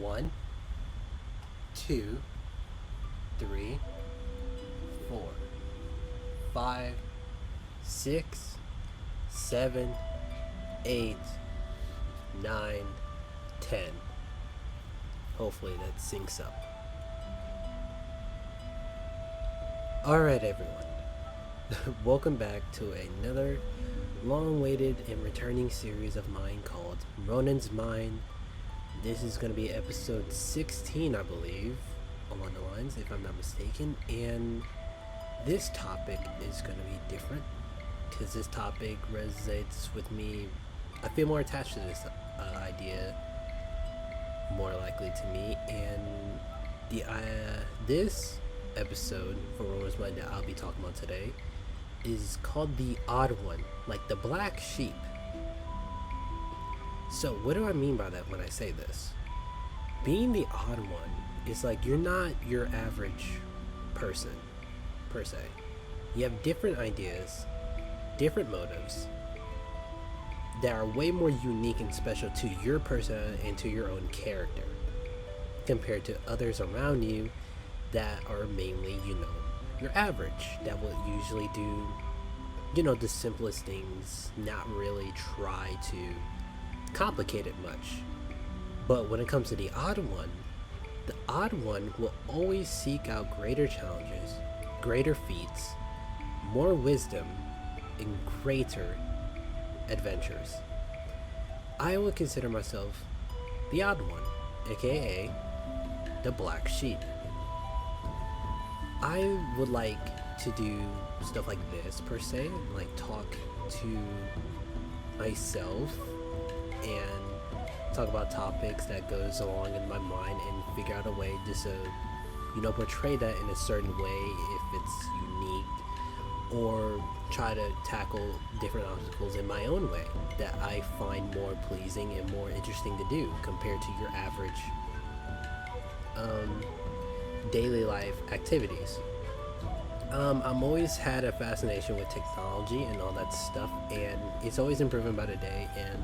One, two, three, four, five, six, seven, eight, nine, 10. Hopefully that syncs up. Alright, everyone. Welcome back to another long-awaited and returning series of mine called Ronin's Mine. This is going to be episode 16, I believe, along the lines, if I'm not mistaken. And this topic is going to be different because this topic resonates with me. I feel more attached to this idea, more likely to me. And this episode for Ronin's Mine that I'll be talking about today is called the odd one, like the black sheep. So what do I mean by that when I say this? Being the odd one is like you're not your average person per se. You have different ideas, different motives that are way more unique and special to your person and to your own character compared to others around you that are mainly, your average, that will usually do, the simplest things, not really try to complicate it much. But when it comes to the odd one will always seek out greater challenges, greater feats, more wisdom, and greater adventures. I would consider myself the odd one, aka the black sheep. I would like to do stuff like this per se, like talk to myself and talk about topics that goes along in my mind and figure out a way just to, portray that in a certain way if it's unique, or try to tackle different obstacles in my own way that I find more pleasing and more interesting to do compared to your average daily life activities. I'm always had a fascination with technology and all that stuff, and it's always improving by the day, and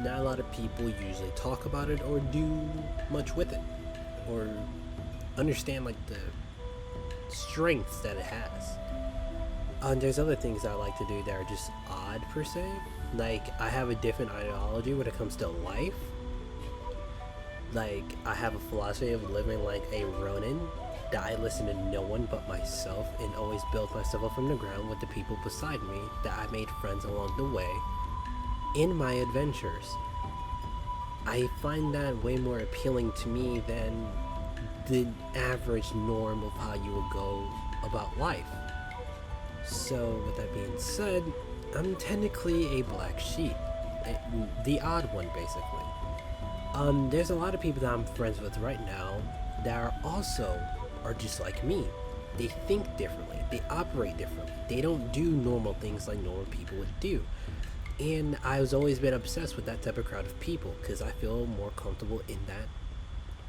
not a lot of people usually talk about it or do much with it or understand like the strengths that it has. There's other things I like to do that are just odd per se. Like, I have a different ideology when it comes to life. Like, I have a philosophy of living like a Ronin, that I listen to no one but myself and always build myself up from the ground with the people beside me that I made friends along the way in my adventures. I find that way more appealing to me than the average norm of how you would go about life. So with that being said, I'm technically a black sheep, the odd one basically. There's a lot of people that I'm friends with right now that are just like me. They think differently, they operate differently, they don't do normal things like normal people would do. And I was always been obsessed with that type of crowd of people because I feel more comfortable in that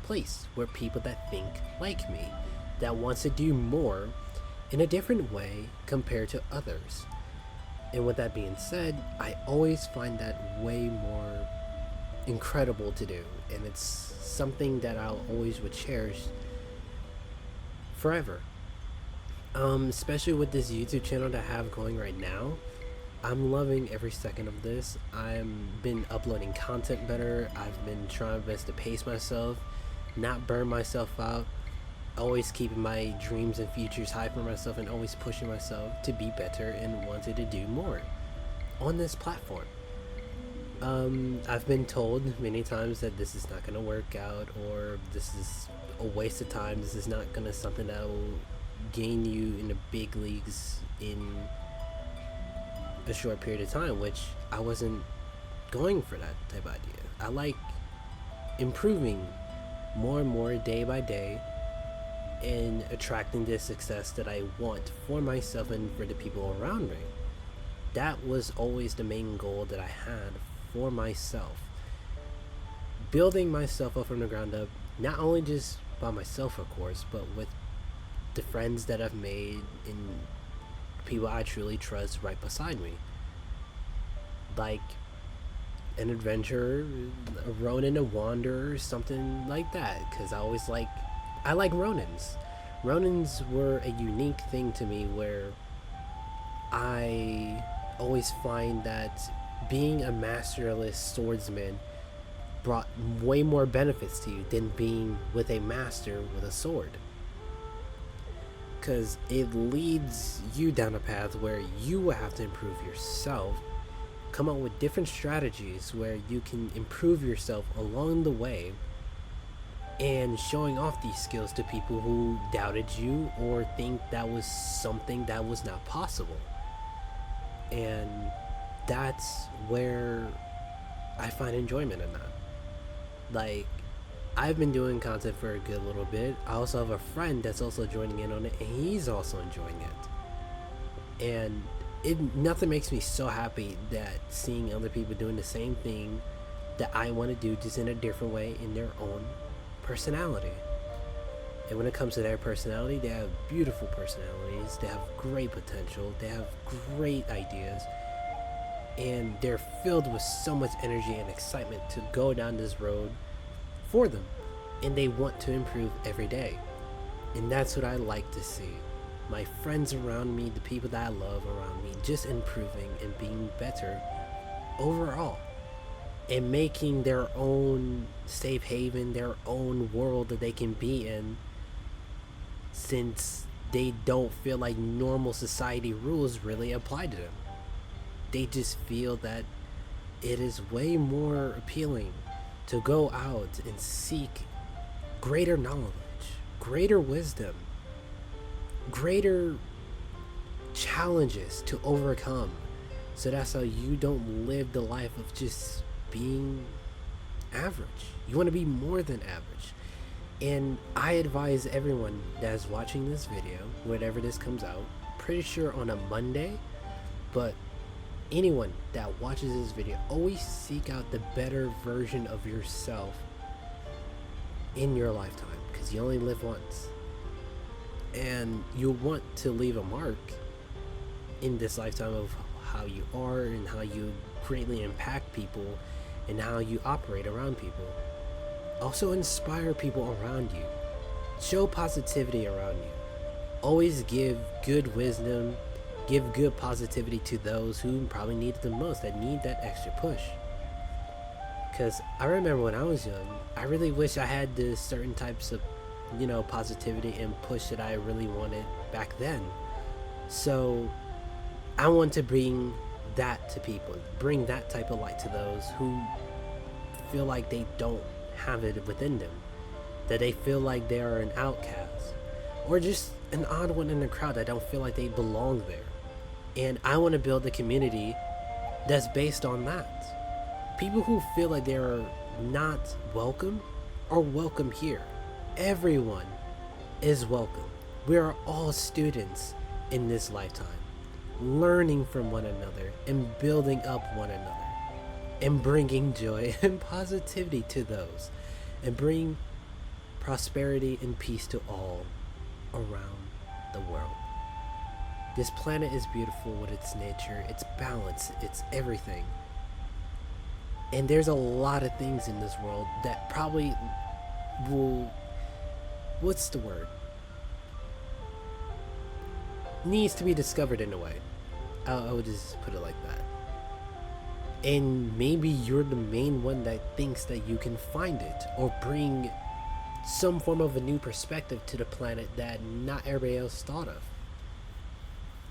place where people that think like me, that wants to do more in a different way compared to others. And with that being said, I always find that way more incredible to do, and it's something that I'll always would cherish forever. Especially with this YouTube channel that I have going right now, I'm loving every second of this. I've been uploading content better. I've been trying my best to pace myself, not burn myself out, always keeping my dreams and futures high for myself, and always pushing myself to be better and wanted to do more on this platform. I've been told many times that this is not going to work out, or this is a waste of time. This is not going to something that will gain you in the big leagues in a short period of time, which I wasn't going for that type of idea. I like improving more and more day by day and attracting the success that I want for myself and for the people around me. That was always the main goal that I had for myself. Building myself up from the ground up, not only just by myself, of course, but with the friends that I've made and people I truly trust right beside me. Like, an adventurer, a Ronin, a wanderer, something like that. Because I like Ronins. Ronins were a unique thing to me where I always find that being a masterless swordsman brought way more benefits to you than being with a master with a sword. Because it leads you down a path where you will have to improve yourself, come up with different strategies where you can improve yourself along the way, and showing off these skills to people who doubted you or think that was something that was not possible. And that's where I find enjoyment in that. Like, I've been doing content for a good little bit. I also have a friend that's also joining in on it, and he's also enjoying it. And nothing makes me so happy that seeing other people doing the same thing that I want to do, just in a different way, in their own personality. And when it comes to their personality, they have beautiful personalities, they have great potential, they have great ideas, and they're filled with so much energy and excitement to go down this road for them, and they want to improve every day. And that's what I like to see. My friends around me, the people that I love around me, just improving and being better overall, and making their own safe haven, their own world that they can be in, since they don't feel like normal society rules really apply to them. They just feel that it is way more appealing to go out and seek greater knowledge, greater wisdom, greater challenges to overcome. So that's how you don't live the life of just being average. You want to be more than average. And I advise everyone that's watching this video, whenever this comes out, pretty sure on a Monday, but anyone that watches this video, always seek out the better version of yourself in your lifetime, because you only live once, and you want to leave a mark in this lifetime of how you are and how you greatly impact people and how you operate around people. Also inspire people around you, show positivity around you, always give good wisdom, give good positivity to those who probably need it the most, that need that extra push. Because I remember when I was young, I really wish I had the certain types of, positivity and push that I really wanted back then. So I want to bring that to people, bring that type of light to those who feel like they don't have it within them, that they feel like they are an outcast, or just an odd one in the crowd that don't feel like they belong there. And I want to build a community that's based on that. People who feel like they are not welcome are welcome here. Everyone is welcome. We are all students in this lifetime, learning from one another and building up one another, and bringing joy and positivity to those, and bring prosperity and peace to all around the world. This planet is beautiful with its nature, its balance, its everything. And there's a lot of things in this world that probably will, what's the word? Needs to be discovered in a way. I would just put it like that. And maybe you're the main one that thinks that you can find it, or bring some form of a new perspective to the planet that not everybody else thought of.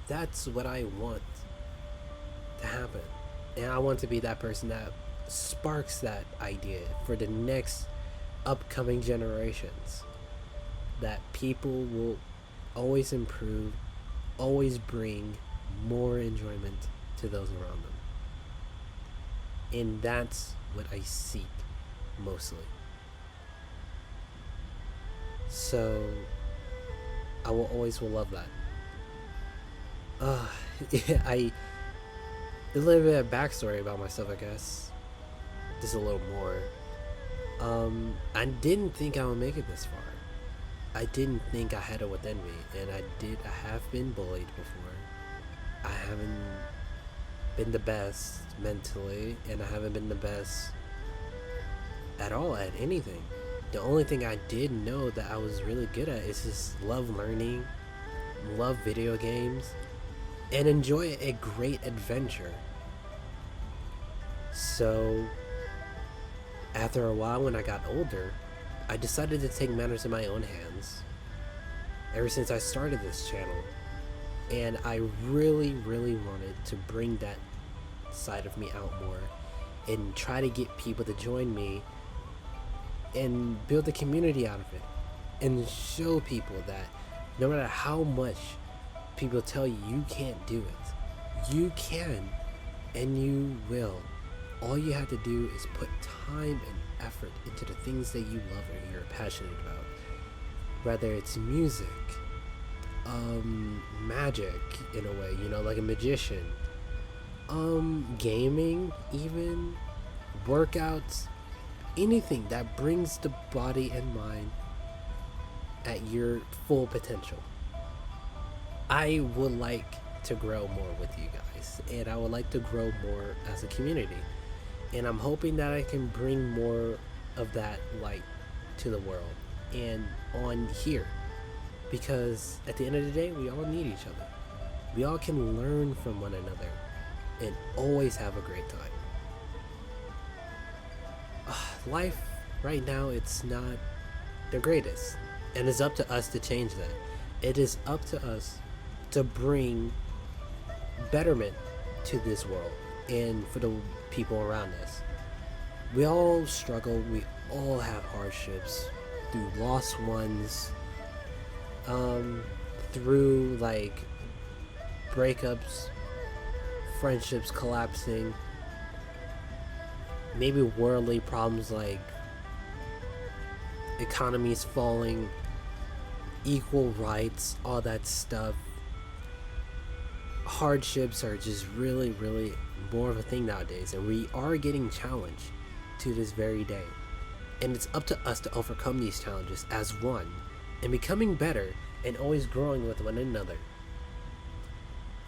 That's what I want to happen. And I want to be that person that sparks that idea for the next upcoming generations. That people will always improve, always bring more enjoyment to those around them. And that's what I seek mostly. So I will always love that. Yeah, a little bit of backstory about myself, I guess. Just a little more. I didn't think I would make it this far. I didn't think I had it within me, and I have been bullied before. I haven't been the best mentally, and I haven't been the best at all at anything. The only thing I did know that I was really good at is just love learning, love video games, and enjoy a great adventure. So, after a while, when I got older, I decided to take matters in my own hands ever since I started this channel. And I really, really wanted to bring that side of me out more and try to get people to join me and build a community out of it and show people that no matter how much people tell you you can't do it, you can and you will. All you have to do is put time and effort into the things that you love or you're passionate about. Whether it's music, magic in a way, you know, like a magician, gaming, even workouts, anything that brings the body and mind at your full potential. I would like to grow more with you guys, and I would like to grow more as a community, and I'm hoping that I can bring more of that light to the world and on here, because at the end of the day, we all need each other. We all can learn from one another and always have a great time. Life right now, it's not the greatest, and it's up to us to change that. It is up to us to bring betterment to this world and for the people around us. We all struggle, we all have hardships, through lost ones, through like breakups, friendships collapsing, maybe worldly problems like economies falling, equal rights, all that stuff. Hardships are just really, really more of a thing nowadays, and we are getting challenged to this very day. And it's up to us to overcome these challenges as one and becoming better and always growing with one another.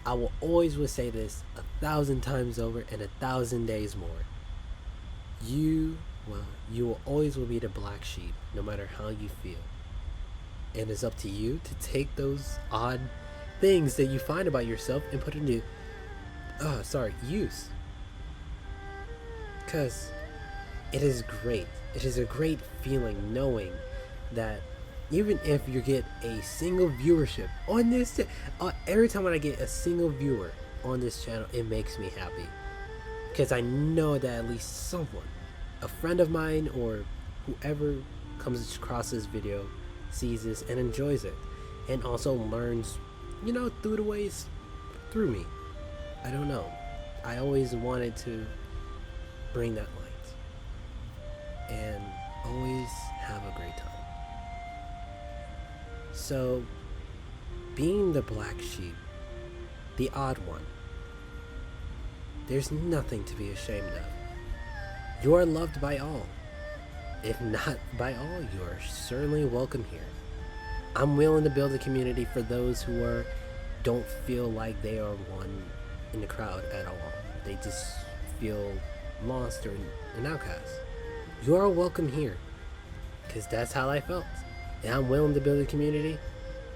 I will always will say this 1,000 times over and 1,000 days more. You will always will be the black sheep, no matter how you feel. And it's up to you to take those odd things that you find about yourself and put into use. Because it is great. It is a great feeling knowing that even if you get a single viewership on this, every time when I get a single viewer on this channel, it makes me happy. Because I know that at least someone, a friend of mine or whoever comes across this video, sees this and enjoys it. And also learns, you know, through the ways, through me. I don't know. I always wanted to bring that light. And always have a great time. So, being the black sheep, the odd one, there's nothing to be ashamed of. You are loved by all. If not by all, you are certainly welcome here. I'm willing to build a community for those who don't feel like they are one in the crowd at all. They just feel lost or an outcast. You are welcome here, because that's how I felt. And I'm willing to build a community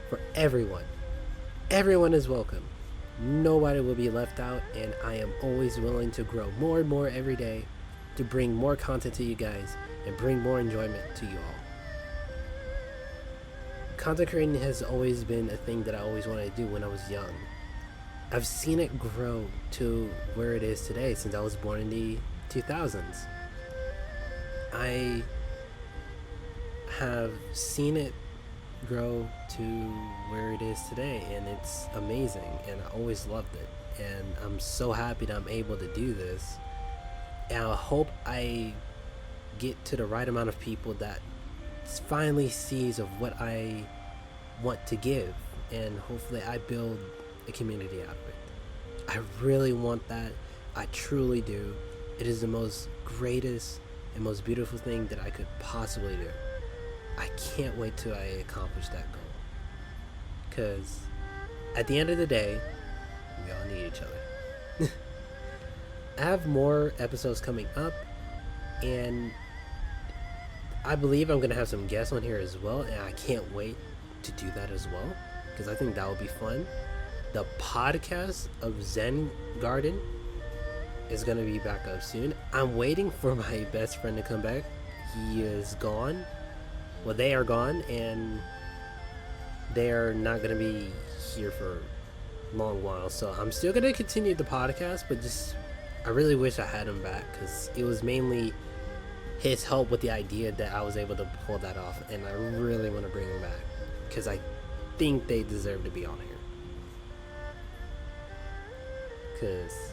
for everyone. Everyone is welcome. Nobody will be left out, and I am always willing to grow more and more every day to bring more content to you guys and bring more enjoyment to you all. Content creating has always been a thing that I always wanted to do when I was young. I've seen it grow to where it is today since I was born in the 2000s. I have seen it grow to where it is today, and it's amazing, and I always loved it, and I'm so happy that I'm able to do this, and I hope I get to the right amount of people that finally sees of what I want to give, and hopefully I build a community out of it. I really want that. I truly do. It is the most greatest and most beautiful thing that I could possibly do. I can't wait till I accomplish that goal, because at the end of the day, we all need each other. I have more episodes coming up, and I believe I'm gonna have some guests on here as well, and I can't wait to do that as well because I think that would be fun. The podcast of Zen Garden is gonna be back up soon. I'm waiting for my best friend to come back. He is gone. Well, they are gone, and they're not gonna be here for a long while. So I'm still gonna continue the podcast, but just I really wish I had him back because it was mainly his help with the idea that I was able to pull that off, and I really want to bring him back because I think they deserve to be on here. Because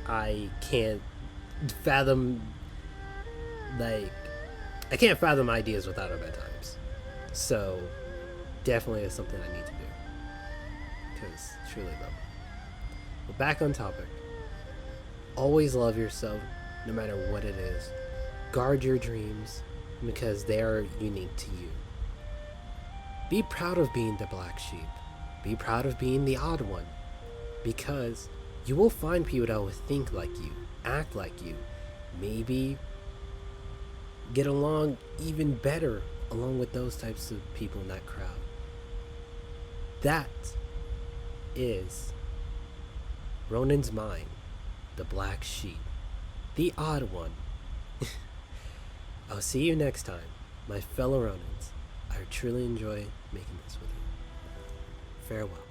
I can't fathom, like, I can't fathom ideas without them at times. So definitely is something I need to do because truly love them. But back on topic. Always love yourself no matter what it is. Guard your dreams because they are unique to you. Be proud of being the black sheep. Be proud of being the odd one because you will find people that will think like you, act like you, maybe get along even better along with those types of people in that crowd. That is Ronin's mind, the black sheep, the odd one. I'll see you next time, my fellow Ronins. I truly enjoy making this with you. Farewell.